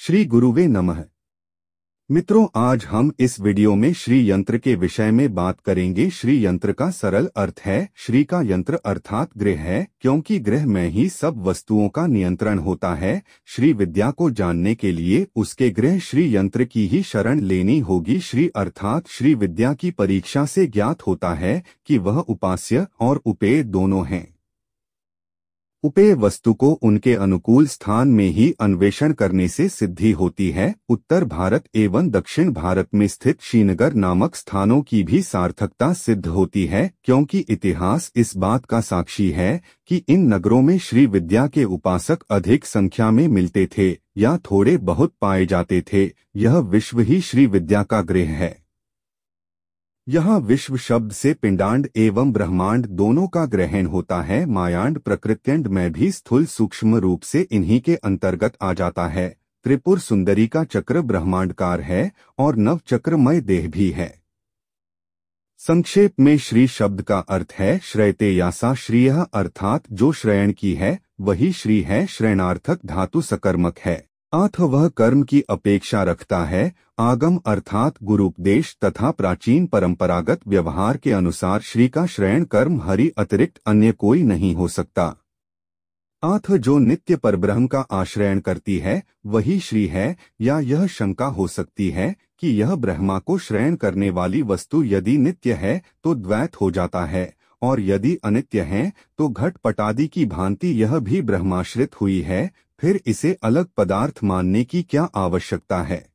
श्री गुरुवे नमः। मित्रों, आज हम इस वीडियो में श्री यंत्र के विषय में बात करेंगे। श्री यंत्र का सरल अर्थ है श्री का यंत्र अर्थात गृह है, क्योंकि गृह में ही सब वस्तुओं का नियंत्रण होता है। श्री विद्या को जानने के लिए उसके गृह श्री यंत्र की ही शरण लेनी होगी। श्री अर्थात श्री विद्या की परीक्षा से ज्ञात होता है कि वह उपास्य और उपेय दोनों हैं। उपेय वस्तु को उनके अनुकूल स्थान में ही अन्वेषण करने से सिद्धि होती है। उत्तर भारत एवं दक्षिण भारत में स्थित श्रीनगर नामक स्थानों की भी सार्थकता सिद्ध होती है, क्योंकि इतिहास इस बात का साक्षी है कि इन नगरों में श्री विद्या के उपासक अधिक संख्या में मिलते थे या थोड़े बहुत पाए जाते थे। यह विश्व ही श्री विद्या का गृह है। यहाँ विश्व शब्द से पिंडांड एवं ब्रह्मांड दोनों का ग्रहण होता है। मायांड प्रकृत्यंड में भी स्थूल सूक्ष्म रूप से इन्हीं के अंतर्गत आ जाता है। त्रिपुर सुंदरी का चक्र ब्रह्मांडकार है और नव चक्रमय देह भी है। संक्षेप में श्री शब्द का अर्थ है श्रयते यासा श्रीयः, अर्थात जो श्रयण की है वही श्री है। श्रयणार्थक धातु सकर्मक है, अथ वह कर्म की अपेक्षा रखता है। आगम अर्थात गुरुपदेश तथा प्राचीन परंपरागत व्यवहार के अनुसार श्री का श्रयण कर्म हरि अतिरिक्त अन्य कोई नहीं हो सकता। अथ जो नित्य परब्रह्म का आश्रयण करती है वही श्री है। या यह शंका हो सकती है कि यह ब्रह्मा को श्रयण करने वाली वस्तु यदि नित्य है तो द्वैत हो जाता है, और यदि अनित्य है तो घट पटादि की भांति यह भी ब्रह्माश्रित हुई है। फिर इसे अलग पदार्थ मानने की क्या आवश्यकता है?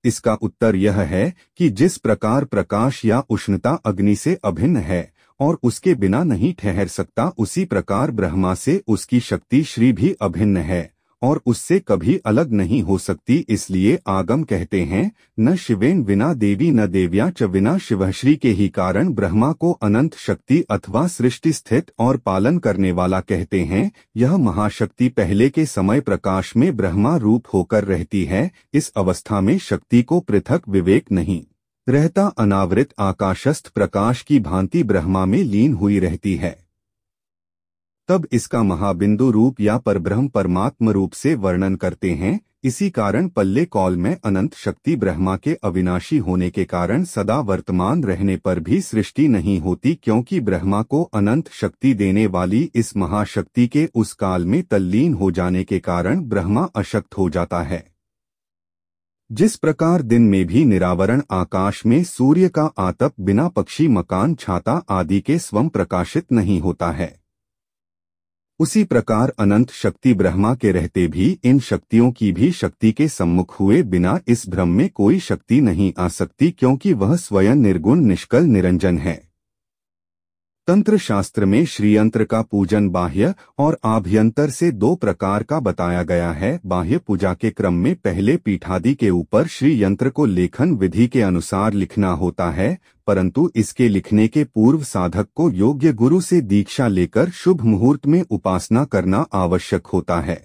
इसका उत्तर यह है कि जिस प्रकार प्रकाश या उष्णता अग्नि से अभिन्न है और उसके बिना नहीं ठहर सकता, उसी प्रकार ब्रह्मा से उसकी शक्ति श्री भी अभिन्न है और उससे कभी अलग नहीं हो सकती। इसलिए आगम कहते हैं न शिवेन विना देवी न देव्या च विना शिवः। श्री के ही कारण ब्रह्मा को अनंत शक्ति अथवा सृष्टि स्थित और पालन करने वाला कहते हैं। यह महाशक्ति पहले के समय प्रकाश में ब्रह्मा रूप होकर रहती है। इस अवस्था में शक्ति को पृथक विवेक नहीं रहता, अनावृत आकाशस्थ प्रकाश की भांति ब्रह्मा में लीन हुई रहती है। तब इसका महाबिंदु रूप या परब्रह्म परमात्म रूप से वर्णन करते हैं। इसी कारण पल्ले कौल में अनंत शक्ति ब्रह्मा के अविनाशी होने के कारण सदा वर्तमान रहने पर भी सृष्टि नहीं होती, क्योंकि ब्रह्मा को अनंत शक्ति देने वाली इस महाशक्ति के उस काल में तल्लीन हो जाने के कारण ब्रह्मा अशक्त हो जाता है। जिस प्रकार दिन में भी निरावरण आकाश में सूर्य का आतप बिना पक्षी मकान छाता आदि के स्वयं प्रकाशित नहीं होता है, उसी प्रकार अनंत शक्ति ब्रह्मा के रहते भी इन शक्तियों की भी शक्ति के सम्मुख हुए बिना इस भ्रम में कोई शक्ति नहीं आ सकती, क्योंकि वह स्वयं निर्गुण निष्कल निरंजन है। तंत्र शास्त्र में श्रीयंत्र का पूजन बाह्य और आभ्यंतर से दो प्रकार का बताया गया है। बाह्य पूजा के क्रम में पहले पीठादि के ऊपर श्री यंत्र को लेखन विधि के अनुसार लिखना होता है, परंतु इसके लिखने के पूर्व साधक को योग्य गुरु से दीक्षा लेकर शुभ मुहूर्त में उपासना करना आवश्यक होता है,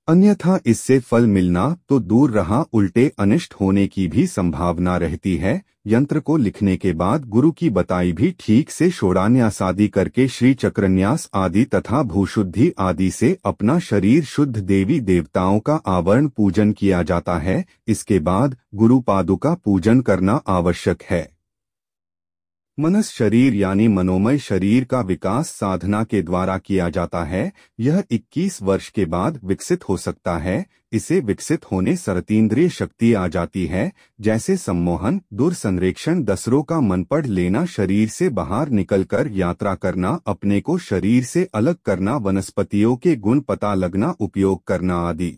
अन्यथा इससे फल मिलना तो दूर रहा, उल्टे अनिष्ट होने की भी संभावना रहती है। यंत्र को लिखने के बाद गुरु की बताई भी ठीक से षोडान्यास आदि करके श्री चक्रन्यास आदि तथा भूशुद्धि आदि से अपना शरीर शुद्ध देवी देवताओं का आवरण पूजन किया जाता है। इसके बाद गुरु पादुका पूजन करना आवश्यक है। मनस शरीर यानी मनोमय शरीर का विकास साधना के द्वारा किया जाता है। यह 21 वर्ष के बाद विकसित हो सकता है। इसे विकसित होने सरतीन्द्रिय शक्ति आ जाती है, जैसे सम्मोहन, दुर्संरेक्षण, दसरों का मन पढ़ लेना, शरीर से बाहर निकलकर यात्रा करना, अपने को शरीर से अलग करना, वनस्पतियों के गुण पता लगना, उपयोग करना आदि।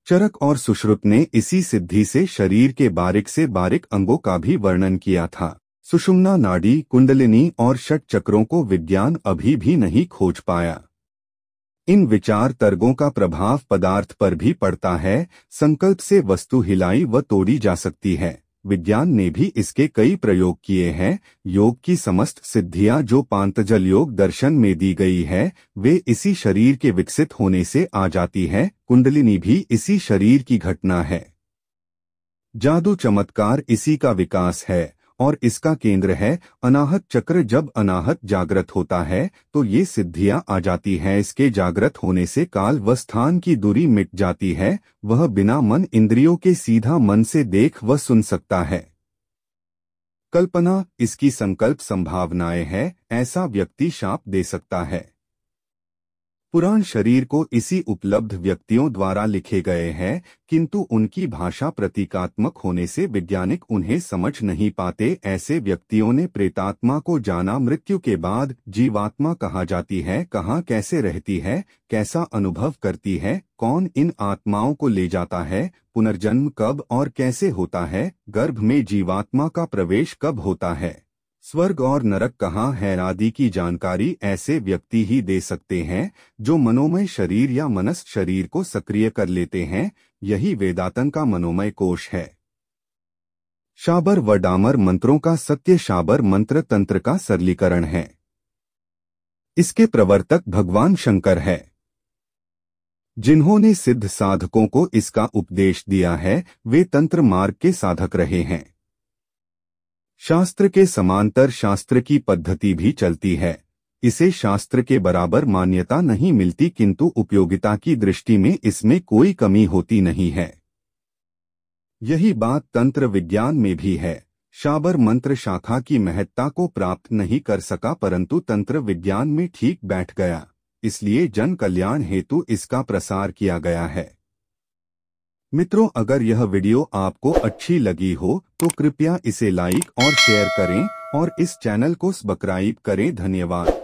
चरक और सुश्रुत ने इसी सिद्धि से शरीर के बारीक से बारीक अंगों का भी वर्णन किया था। सुषुम्ना नाड़ी, कुंडलिनी और षट चक्रों को विज्ञान अभी भी नहीं खोज पाया। इन विचार तर्कों का प्रभाव पदार्थ पर भी पड़ता है। संकल्प से वस्तु हिलाई व तोड़ी जा सकती है। विज्ञान ने भी इसके कई प्रयोग किए हैं। योग की समस्त सिद्धियां जो पांतजल योग दर्शन में दी गई है, वे इसी शरीर के विकसित होने से आ जाती है। कुंडलिनी भी इसी शरीर की घटना है। जादू चमत्कार इसी का विकास है और इसका केंद्र है अनाहत चक्र। जब अनाहत जागृत होता है तो ये सिद्धियां आ जाती हैं। इसके जागृत होने से काल व स्थान की दूरी मिट जाती है। वह बिना मन इंद्रियों के सीधा मन से देख व सुन सकता है। कल्पना इसकी संकल्प संभावनाएं है, ऐसा व्यक्ति शाप दे सकता है। पुराण शरीर को इसी उपलब्ध व्यक्तियों द्वारा लिखे गए हैं, किंतु उनकी भाषा प्रतीकात्मक होने से वैज्ञानिक उन्हें समझ नहीं पाते। ऐसे व्यक्तियों ने प्रेतात्मा को जाना। मृत्यु के बाद जीवात्मा कहाँ जाती है, कहाँ कैसे रहती है, कैसा अनुभव करती है, कौन इन आत्माओं को ले जाता है, पुनर्जन्म कब और कैसे होता है, गर्भ में जीवात्मा का प्रवेश कब होता है, स्वर्ग और नरक कहाँ है आदि की जानकारी ऐसे व्यक्ति ही दे सकते हैं जो मनोमय शरीर या मनस शरीर को सक्रिय कर लेते हैं। यही वेदांतन का मनोमय कोश है। शाबर व डामर मंत्रों का सत्य शाबर मंत्र तंत्र का सरलीकरण है। इसके प्रवर्तक भगवान शंकर है, जिन्होंने सिद्ध साधकों को इसका उपदेश दिया है। वे तंत्र मार्ग के साधक रहे हैं। शास्त्र के समांतर शास्त्र की पद्धति भी चलती है। इसे शास्त्र के बराबर मान्यता नहीं मिलती, किंतु उपयोगिता की दृष्टि में इसमें कोई कमी होती नहीं है। यही बात तंत्र विज्ञान में भी है। शाबर मंत्र शाखा की महत्ता को प्राप्त नहीं कर सका, परंतु तंत्र विज्ञान में ठीक बैठ गया। इसलिए जन कल्याण हेतु इसका प्रसार किया गया है। मित्रों, अगर यह वीडियो आपको अच्छी लगी हो तो कृपया इसे लाइक और शेयर करें और इस चैनल को सब्सक्राइब करें। धन्यवाद।